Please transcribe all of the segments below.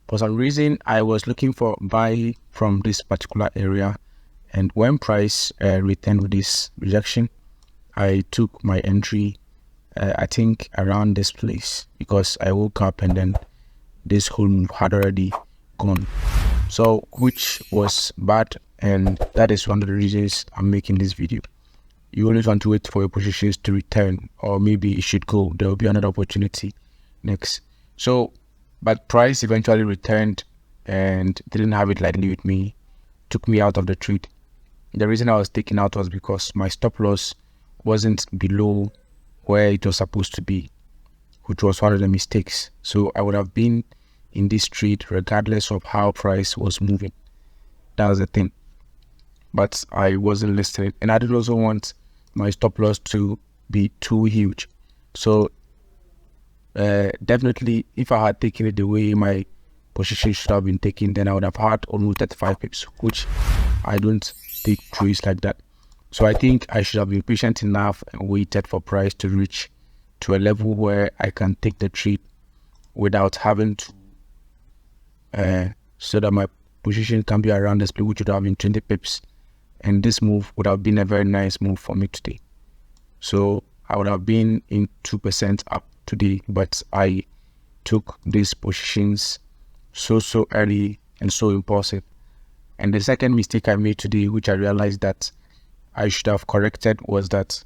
For some reason, I was looking for buy from this particular area, and when price returned with this rejection, I took my entry, I think around this place, because I woke up and then this whole move had already gone. So, which was bad, and that is one of the reasons I'm making this video. You always want to wait for your positions to return, or maybe it should go. There will be another opportunity next. So, but price eventually returned and didn't have it lightly with me, took me out of the trade. The reason I was taken out was because my stop loss wasn't below where it was supposed to be, which was one of the mistakes. So I would have been in this trade regardless of how price was moving. That was the thing. But I wasn't listening, and I did also want my stop loss to be too huge. So definitely, if I had taken it the way my position should have been taken, then I would have had almost 35 pips, which I don't take trades like that. So I think I should have been patient enough and waited for price to reach to a level where I can take the trade without having to, so that my position can be around the split, which would have been 20 pips. And this move would have been a very nice move for me today. So I would have been in 2% up today, but I took these positions so early and so impulsive. And the second mistake I made today, which I realized that I should have corrected, was that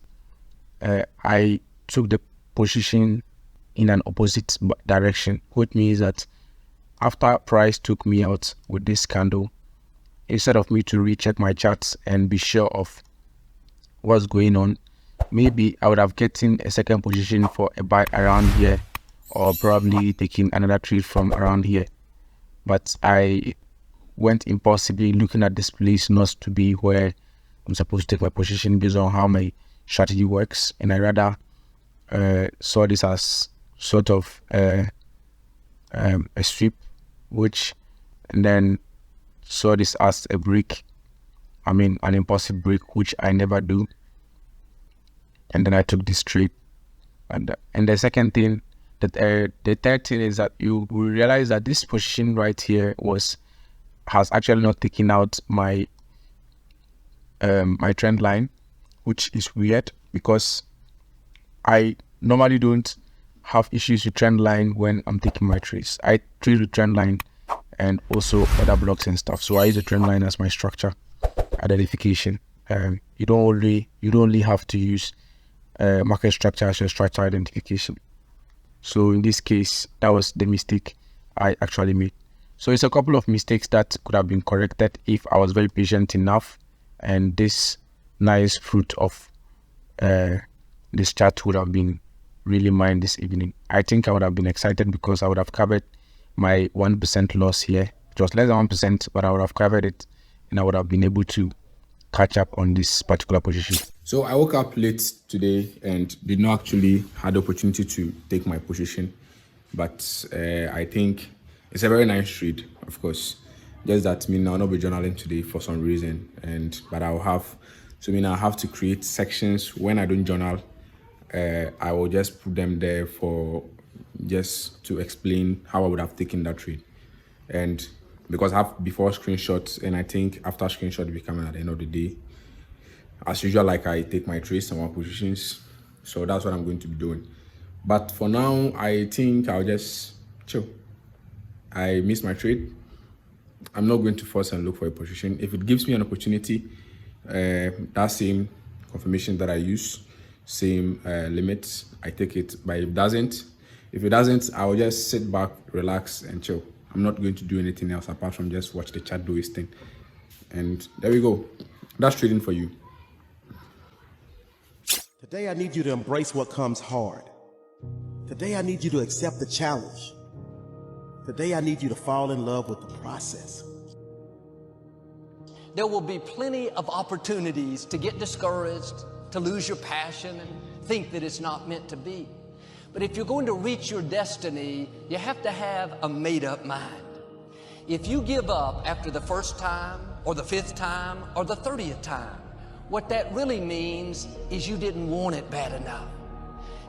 I took the position in an opposite direction, which means that after price took me out with this candle, instead of me to recheck my charts and be sure of what's going on, maybe I would have gotten a second position for a buy around here, or probably taking another trade from around here. But I went impulsively looking at this place not to be where I'm supposed to take my position based on how my strategy works, and I rather saw this as sort of a sweep, and then saw this as a break. I mean, an impulsive break, which I never do. And then I took this trade. And the second thing, the third thing is that you will realize that this position right here has actually not taken out my my trend line, which is weird because I normally don't have issues with trend line when I'm taking my trades. I trade with trend line and also other blocks and stuff. So I use the trend line as my structure identification. You don't only have to use market structure as your structure identification. So in this case, that was the mistake I actually made. So it's a couple of mistakes that could have been corrected if I was very patient enough, and this nice fruit of this chart would have been really mine this evening. I think I would have been excited because I would have covered my 1% loss here. It was less than 1%, but I would have covered it, and I would have been able to catch up on this particular position. So I woke up late today and did not actually have the opportunity to take my position, but I think it's a very nice trade, of course. Just that I'll not be journaling today for some reason, but I'll have, so I'll have to create sections when I don't journal. I will just put them there for just to explain how I would have taken that trade. And because I have before screenshots, and I think after screenshot will be coming at the end of the day. As usual, like I take my trades and my positions. So that's what I'm going to be doing. But for now, I think I'll just chill. I missed my trade. I'm not going to force and look for a position. If it gives me an opportunity, that same confirmation that I use, same limits, I take it. But if it doesn't, I'll just sit back, relax, and chill. I'm not going to do anything else apart from just watch the chat do its thing. And there we go. That's trading for you. Today, I need you to embrace what comes hard. Today, I need you to accept the challenge. Today, I need you to fall in love with the process. There will be plenty of opportunities to get discouraged, to lose your passion, and think that it's not meant to be. But if you're going to reach your destiny, you have to have a made-up mind. If you give up after the first time, or the 5th time, or the 30th time, what that really means is you didn't want it bad enough.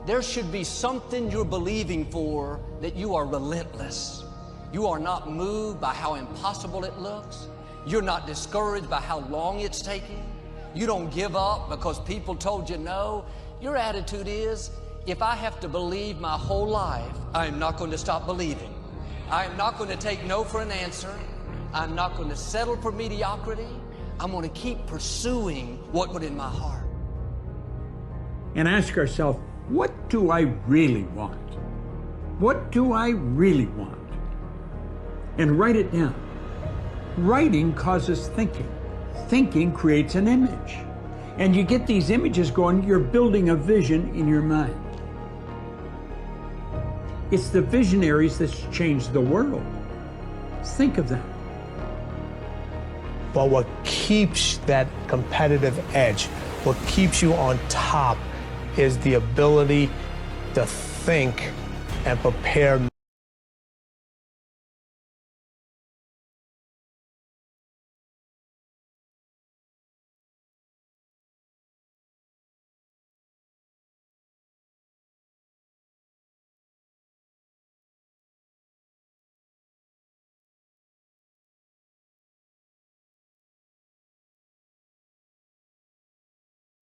There should be something you're believing for that you are relentless. You are not moved by how impossible it looks. You're not discouraged by how long it's taking. You don't give up because people told you no. Your attitude is, if I have to believe my whole life, I am not going to stop believing. I am not going to take no for an answer. I'm not going to settle for mediocrity. I'm going to keep pursuing what put in my heart. And ask ourselves, what do I really want? What do I really want? And write it down. Writing causes thinking. Thinking creates an image. And you get these images going, you're building a vision in your mind. It's the visionaries that's changed the world. Think of them. But what keeps that competitive edge, what keeps you on top, is the ability to think and prepare